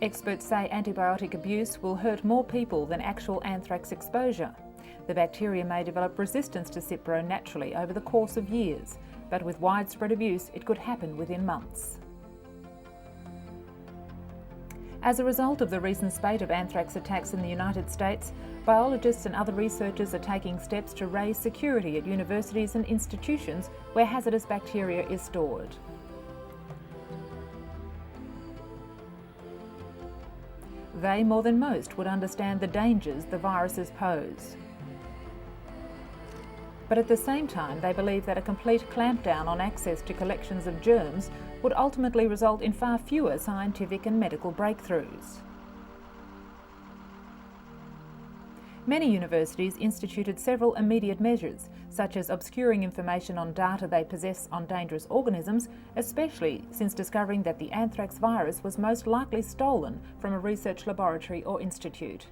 Experts say antibiotic abuse will hurt more people than actual anthrax exposure. The bacteria may develop resistance to Cipro naturally over the course of years, but with widespread abuse it could happen within months. As a result of the recent spate of anthrax attacks in the United States, biologists and other researchers are taking steps to raise security at universities and institutions where hazardous bacteria is stored. They, more than most, would understand the dangers the viruses pose. But at the same time, they believe that a complete clampdown on access to collections of germs would ultimately result in far fewer scientific and medical breakthroughs. Many universities instituted several immediate measures, such as obscuring information on data they possess on dangerous organisms, especially since discovering that the anthrax virus was most likely stolen from a research laboratory or institute.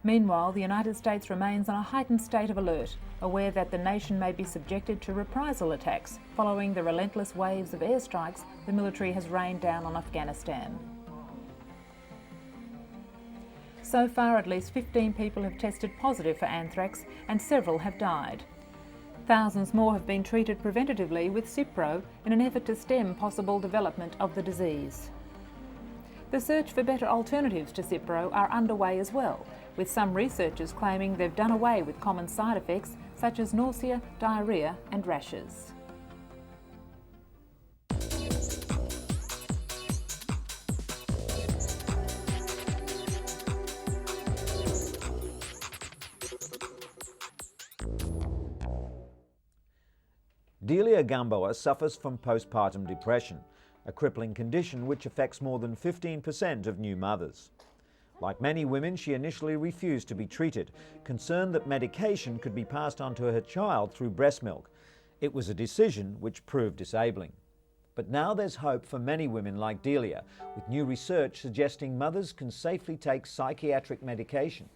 Meanwhile, the United States remains on a heightened state of alert, aware that the nation may be subjected to reprisal attacks following the relentless waves of airstrikes the military has rained down on Afghanistan. So far, at least 15 people have tested positive for anthrax and several have died. Thousands more have been treated preventatively with Cipro in an effort to stem possible development of the disease. The search for better alternatives to Cipro are underway as well, with some researchers claiming they've done away with common side effects such as nausea, diarrhoea and rashes. Delia Gamboa suffers from postpartum depression, a crippling condition which affects more than 15% of new mothers. Like many women, she initially refused to be treated, concerned that medication could be passed on to her child through breast milk. It was a decision which proved disabling. But now there's hope for many women like Delia, with new research suggesting mothers can safely take psychiatric medication.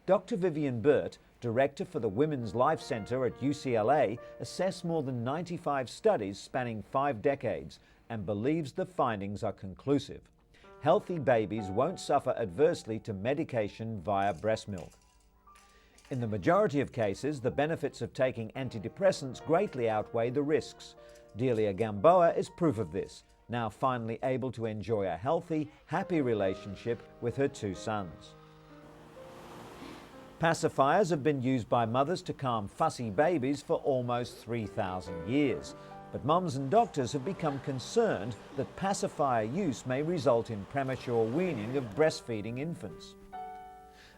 Dr. Vivian Burt, director for the Women's Life Center at UCLA, assessed more than 95 studies spanning 5 decades and believes the findings are conclusive. Healthy babies won't suffer adversely to medication via breast milk. In the majority of cases, the benefits of taking antidepressants greatly outweigh the risks. Delia Gamboa is proof of this, now finally able to enjoy a healthy, happy relationship with her 2 sons. Pacifiers have been used by mothers to calm fussy babies for almost 3,000 years. But mums and doctors have become concerned that pacifier use may result in premature weaning of breastfeeding infants.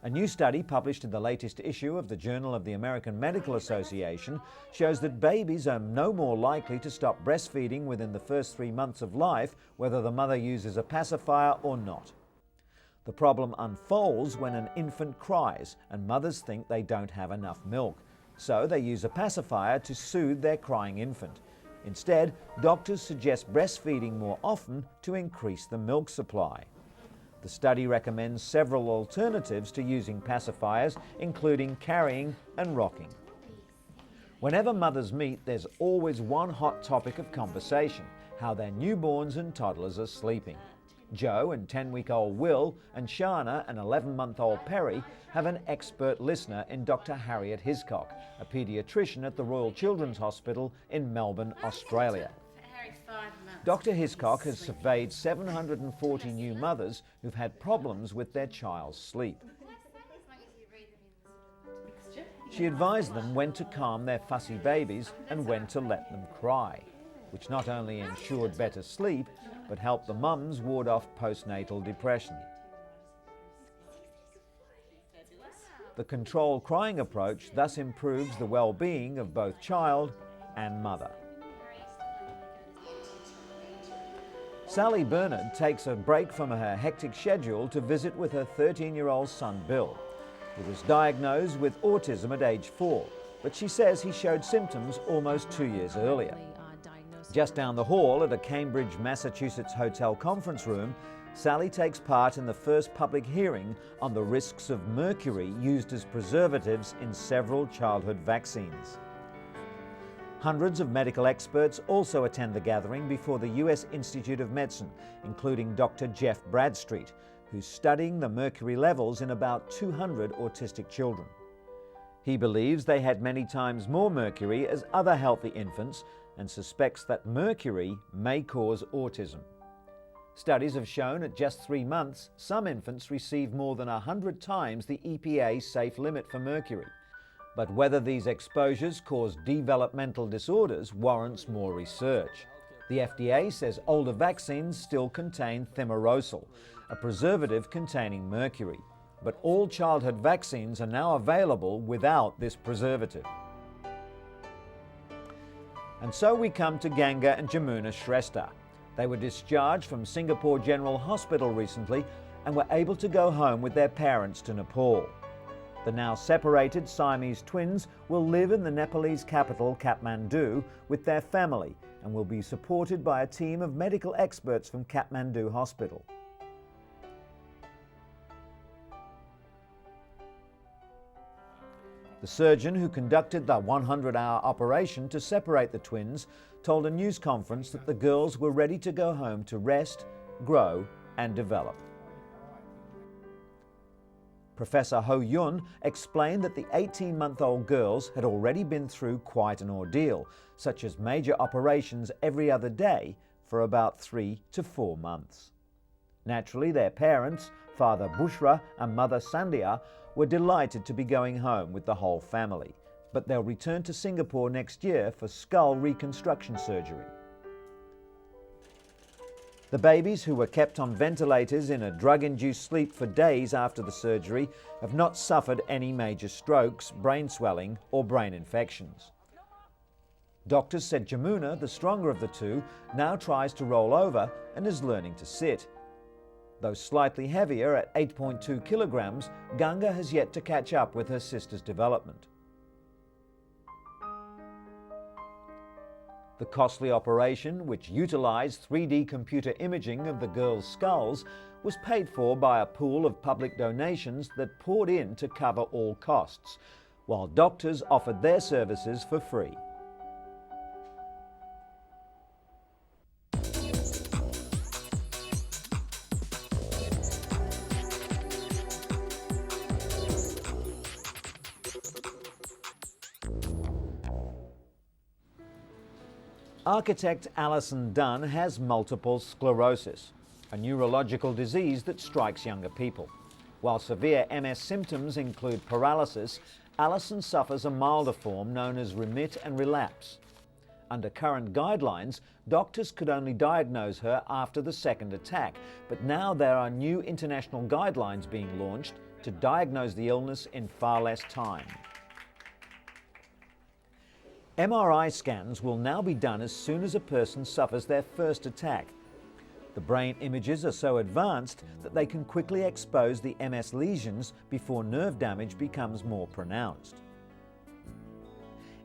A new study published in the latest issue of the Journal of the American Medical Association shows that babies are no more likely to stop breastfeeding within the first 3 months of life, whether the mother uses a pacifier or not. The problem unfolds when an infant cries and mothers think they don't have enough milk, so they use a pacifier to soothe their crying infant. Instead, doctors suggest breastfeeding more often to increase the milk supply. The study recommends several alternatives to using pacifiers, including carrying and rocking. Whenever mothers meet, there's always one hot topic of conversation: how their newborns and toddlers are sleeping. Joe and 10-week-old Will and Shana and 11-month-old Perry have an expert listener in Dr. Harriet Hiscock, a paediatrician at the Royal Children's Hospital in Melbourne, Australia. Dr. Hiscock has surveyed 740 new mothers who've had problems with their child's sleep. She advised them when to calm their fussy babies and when to let them cry, which not only ensured better sleep, but helped the mums ward off postnatal depression. The controlled crying approach thus improves the well-being of both child and mother. Sally Bernard takes a break from her hectic schedule to visit with her 13-year-old son Bill, who was diagnosed with autism at age 4, but she says he showed symptoms almost 2 years earlier. Just down the hall at a Cambridge, Massachusetts hotel conference room, Sally takes part in the first public hearing on the risks of mercury used as preservatives in several childhood vaccines. Hundreds of medical experts also attend the gathering before the US Institute of Medicine, including Dr. Jeff Bradstreet, who's studying the mercury levels in about 200 autistic children. He believes they had many times more mercury as other healthy infants and suspects that mercury may cause autism. Studies have shown at just 3 months, some infants receive more than 100 times the EPA safe limit for mercury. But whether these exposures cause developmental disorders warrants more research. The FDA says older vaccines still contain thimerosal, a preservative containing mercury. But all childhood vaccines are now available without this preservative. And so we come to Ganga and Jamuna Shrestha. They were discharged from Singapore General Hospital recently and were able to go home with their parents to Nepal. The now separated Siamese twins will live in the Nepalese capital, Kathmandu, with their family and will be supported by a team of medical experts from Kathmandu Hospital. The surgeon who conducted the 100-hour operation to separate the twins told a news conference that the girls were ready to go home to rest, grow and develop. Professor Ho Yun explained that the 18-month-old girls had already been through quite an ordeal, such as major operations every other day for about 3 to 4 months. Naturally, their parents, Father Bushra and Mother Sandhya, were delighted to be going home with the whole family, but they'll return to Singapore next year for skull reconstruction surgery. The babies, who were kept on ventilators in a drug-induced sleep for days after the surgery, have not suffered any major strokes, brain swelling or brain infections. Doctors said Jamuna, the stronger of the two, now tries to roll over and is learning to sit. Though slightly heavier at 8.2 kilograms, Ganga has yet to catch up with her sister's development. The costly operation, which utilised 3D computer imaging of the girls' skulls, was paid for by a pool of public donations that poured in to cover all costs, while doctors offered their services for free. Architect Alison Dunn has multiple sclerosis, a neurological disease that strikes younger people. While severe MS symptoms include paralysis, Alison suffers a milder form known as remit and relapse. Under current guidelines, doctors could only diagnose her after the second attack, but now there are new international guidelines being launched to diagnose the illness in far less time. MRI scans will now be done as soon as a person suffers their first attack. The brain images are so advanced that they can quickly expose the MS lesions before nerve damage becomes more pronounced.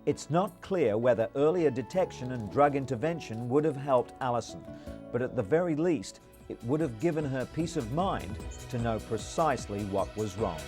It's not clear whether earlier detection and drug intervention would have helped Alison, but at the very least, it would have given her peace of mind to know precisely what was wrong.